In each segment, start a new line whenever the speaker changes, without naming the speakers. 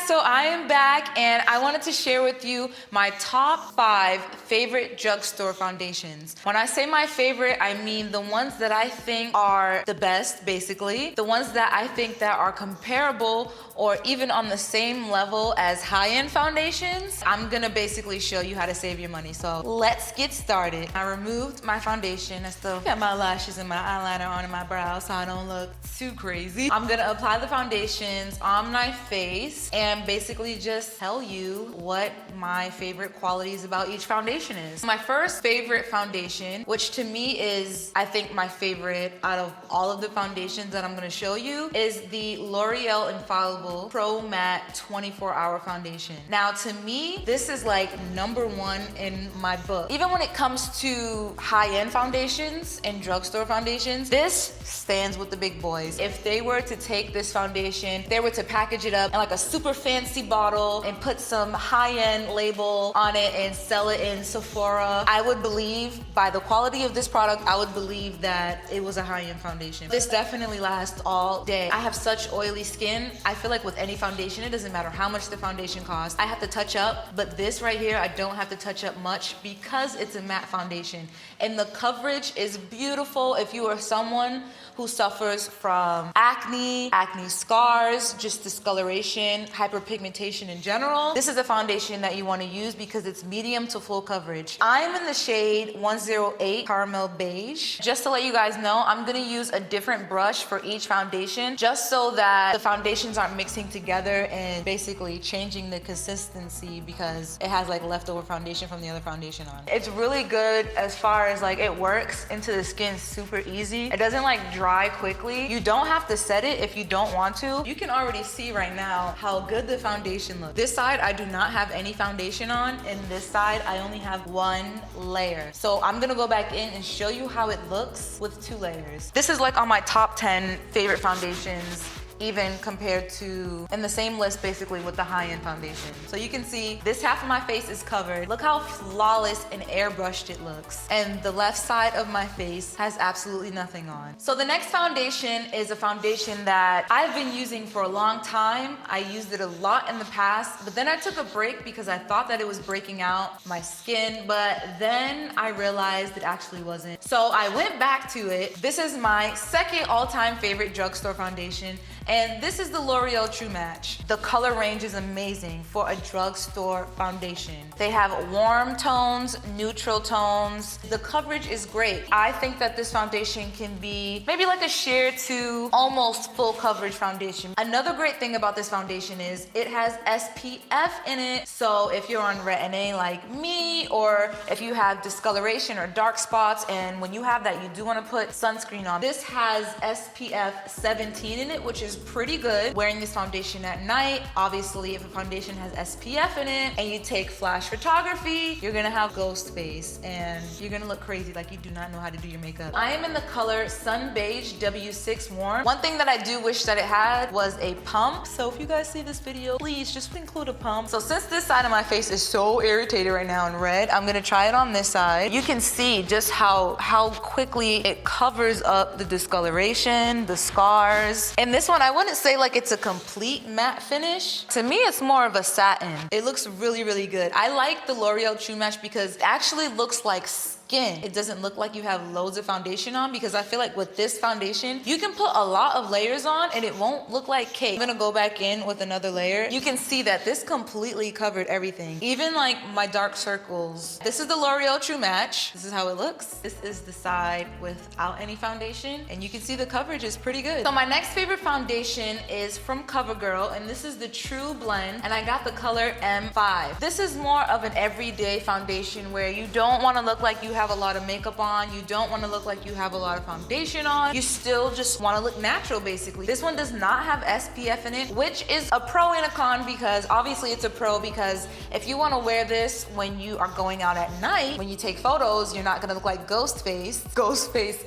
so I am back and I wanted to share with you my top 5 favorite drugstore foundations. When I say my favorite, I mean the ones that I think are the best, basically. The ones that I think that are comparable or even on the same level as high-end foundations. I'm gonna basically show you how to save your money. So let's get started. I removed my foundation. I still got my lashes and my eyeliner on and my brows so I don't look too crazy. I'm gonna apply the foundations on my face and basically just tell you what my favorite qualities about each foundation is. My first favorite foundation, which to me is, I think, my favorite out of all of the foundations that I'm gonna show you, is the L'Oreal Infallible Pro Matte 24-Hour Foundation. Now, to me, this is like #1 in my book. Even when it comes to high-end foundations and drugstore foundations, this stands with the big boys. If they were to take this foundation, they were to package it up in like a super fancy bottle and put some high-end label on it and sell it in Sephora, I would believe, by the quality of this product, I would believe that it was a high-end foundation. This definitely lasts all day. I have such oily skin. I feel like with any foundation, it doesn't matter how much the foundation costs. I have to touch up, but this right here, I don't have to touch up much because it's a matte foundation. And the coverage is beautiful. If you are someone who suffers from acne scars, just discoloration, hyperpigmentation in general, this is a foundation that you want to use because it's medium to full coverage. I'm in the shade 108 Caramel Beige. Just to let you guys know, I'm gonna use a different brush for each foundation just so that the foundations aren't mixing together and basically changing the consistency because it has like leftover foundation from the other foundation on. It's really good as far as like it works into the skin super easy. It doesn't like dry quickly. You don't have to set it if you don't want to. You can already see right now how good the foundation looks. This side, I do not have any foundation on, and this side, I only have 1 layer. So I'm gonna go back in and show you how it looks with 2 layers. This is like on my top 10 favorite foundations, even compared to, in the same list basically with the high-end foundation. So you can see this half of my face is covered. Look how flawless and airbrushed it looks. And the left side of my face has absolutely nothing on. So the next foundation is a foundation that I've been using for a long time. I used it a lot in the past, but then I took a break because I thought that it was breaking out my skin, but then I realized it actually wasn't. So I went back to it. This is my second all-time favorite drugstore foundation, and this is the L'Oreal True Match. The color range is amazing for a drugstore foundation. They have warm tones, neutral tones. The coverage is great. I think that this foundation can be maybe like a sheer to almost full coverage foundation. Another great thing about this foundation is it has SPF in it. So if you're on retin-A like me, or if you have discoloration or dark spots, and when you have that, you do want to put sunscreen on. This has SPF 17 in it, which is pretty good. Wearing this foundation at night, obviously if a foundation has SPF in it and you take flash photography, you're gonna have ghost face and you're gonna look crazy like you do not know how to do your makeup. I am in the color Sun Beige W6 Warm. One thing that I do wish that it had was a pump. So if you guys see this video, please just include a pump. So since this side of my face is so irritated right now and red, I'm gonna try it on this side. You can see just how quickly it covers up the discoloration, the scars. And this one, I wouldn't say like it's a complete matte finish. To me, it's more of a satin. It looks really, really good. I like the L'Oreal True Match because it actually looks like skin. It doesn't look like you have loads of foundation on, because I feel like with this foundation, you can put a lot of layers on and it won't look like cake. I'm gonna go back in with another layer. You can see that this completely covered everything, even like my dark circles. This is the L'Oreal True Match. This is how it looks. This is the side without any foundation, and you can see the coverage is pretty good. So my next favorite foundation is from CoverGirl, and this is the True Blend, and I got the color M5. This is more of an everyday foundation where you don't want to look like you have a lot of makeup on, you don't want to look like you have a lot of foundation on, you still just want to look natural basically. This one does not have SPF in it, which is a pro and a con, because obviously it's a pro because if you want to wear this when you are going out at night, when you take photos, you're not going to look like ghost face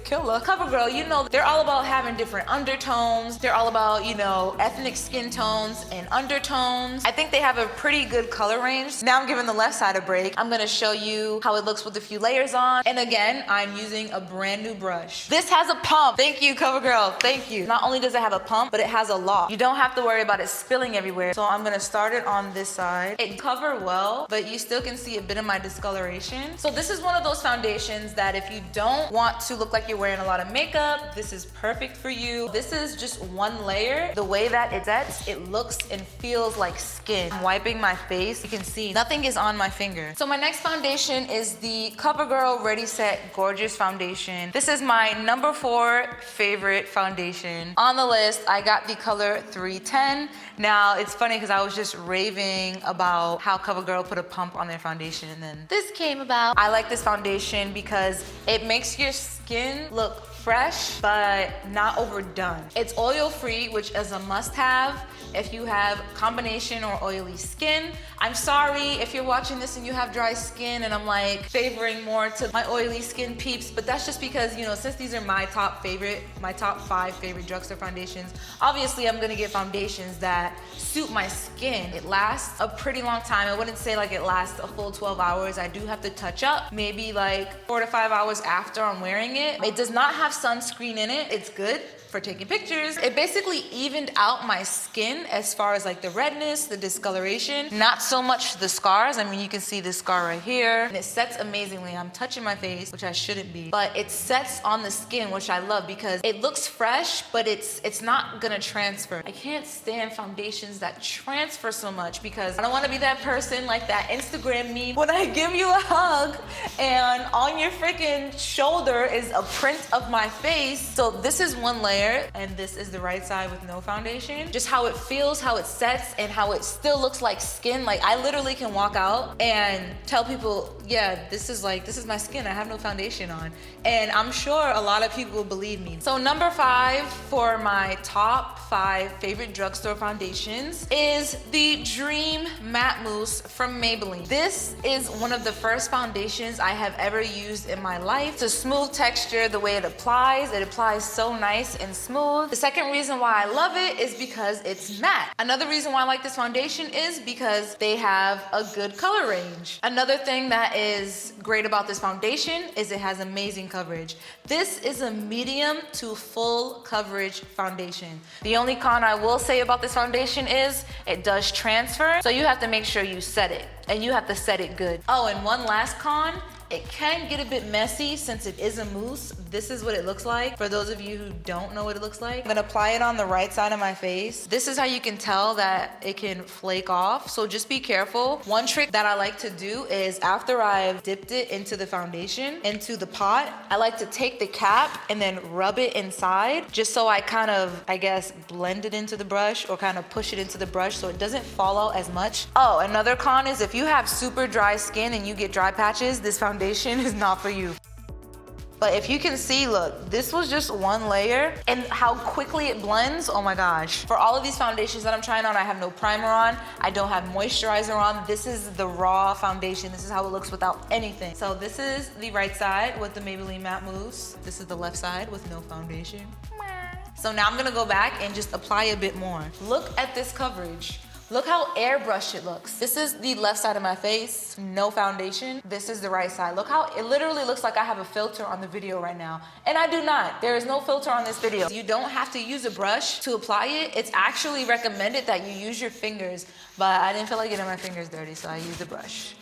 killer. CoverGirl, you know, they're all about having different undertones. They're all about, you know, ethnic skin tones and undertones. I think they have a pretty good color range. Now I'm giving the left side a break. I'm going to show you how it looks with a few layers on. And again, I'm using a brand new brush. This has a pump. Thank you, CoverGirl. Thank you. Not only does it have a pump, but it has a lock. You don't have to worry about it spilling everywhere. So I'm gonna start it on this side. It covered well, but you still can see a bit of my discoloration. So this is one of those foundations that if you don't want to look like you're wearing a lot of makeup, this is perfect for you. This is just one layer. The way that it sets, it looks and feels like skin. I'm wiping my face. You can see nothing is on my finger. So my next foundation is the CoverGirl Ready Set Gorgeous Foundation. This is my number 4 favorite foundation. On the list, I got the color 310. Now, it's funny because I was just raving about how CoverGirl put a pump on their foundation and then this came about. I like this foundation because it makes your skin look fresh, but not overdone. It's oil-free, which is a must-have if you have combination or oily skin. I'm sorry if you're watching this and you have dry skin and I'm like favoring more to my oily skin peeps, but that's just because, you know, since these are my top 5 favorite drugstore foundations, obviously I'm gonna get foundations that suit my skin. It lasts a pretty long time. I wouldn't say like it lasts a full 12 hours. I do have to touch up maybe like 4 to 5 hours after I'm wearing it. It does not have sunscreen in it. It's good for taking pictures. It basically evened out my skin as far as like the redness, the discoloration, not so much the scars. I mean, you can see this scar right here and it sets amazingly. I'm touching my face, which I shouldn't be, but it sets on the skin, which I love because it looks fresh, but it's not gonna transfer. I can't stand foundations that transfer so much because I don't wanna be that person like that Instagram meme when I give you a hug and on your freaking shoulder is a print of my face. So this is one layer and this is the right side with no foundation. Just how it feels, how it sets, and how it still looks like skin. Like I literally can walk out and tell people, yeah, this is my skin. I have no foundation on. And I'm sure a lot of people will believe me. So number 5 for my top 5 favorite drugstore foundations is the Dream Matte Mousse from Maybelline. This is one of the first foundations I have ever used in my life. It's a smooth texture, the way it applies so nice and smooth. The second reason why I love it is because it's matte. Another reason why I like this foundation is because they have a good color range. Another thing that is great about this foundation is it has amazing coverage. This is a medium to full coverage foundation. The only con I will say about this foundation is it does transfer, so you have to make sure you set it, and you have to set it good. Oh, and one last con, it can get a bit messy since it is a mousse. This is what it looks like. For those of you who don't know what it looks like, I'm gonna apply it on the right side of my face. This is how you can tell that it can flake off, so just be careful. One trick that I like to do is after I've dipped it into the foundation, into the pot, I like to take the cap and then rub it inside, just so I kind of, I guess, blend it into the brush or kind of push it into the brush so it doesn't fall out as much. Oh, another con is if you have super dry skin and you get dry patches, this foundation is not for you. But if you can see, look, this was just one layer and how quickly it blends, oh my gosh. For all of these foundations that I'm trying on, I have no primer on, I don't have moisturizer on. This is the raw foundation. This is how it looks without anything. So this is the right side with the Maybelline Matte Mousse. This is the left side with no foundation. So now I'm gonna go back and just apply a bit more. Look at this coverage. Look how airbrushed it looks. This is the left side of my face, no foundation. This is the right side. Look how it literally looks like I have a filter on the video right now. And I do not. There is no filter on this video. You don't have to use a brush to apply it. It's actually recommended that you use your fingers, but I didn't feel like getting my fingers dirty, so I used a brush.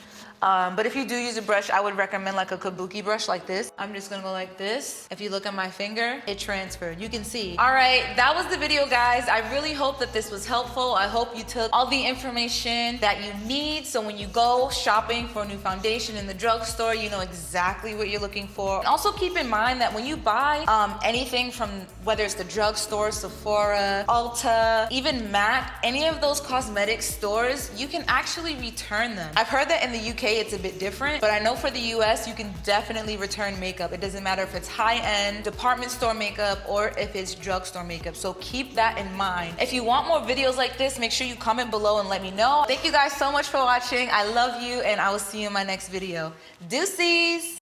But if you do use a brush, I would recommend like a kabuki brush like this. I'm just gonna go like this. If you look at my finger, it transferred. You can see. All right, that was the video, guys. I really hope that this was helpful. I hope you took all the information that you need. So when you go shopping for a new foundation in the drugstore, you know exactly what you're looking for. And also keep in mind that when you buy anything from, whether it's the drugstore, Sephora, Ulta, even MAC, any of those cosmetic stores, you can actually return them. I've heard that in the UK, it's a bit different, but I know for the US, you can definitely return makeup. It doesn't matter if it's high-end department store makeup or if it's drugstore makeup. So keep that in mind. If you want more videos like this, make sure you comment below and let me know. Thank you guys so much for watching. I love you, and I will see you in my next video. Deuces!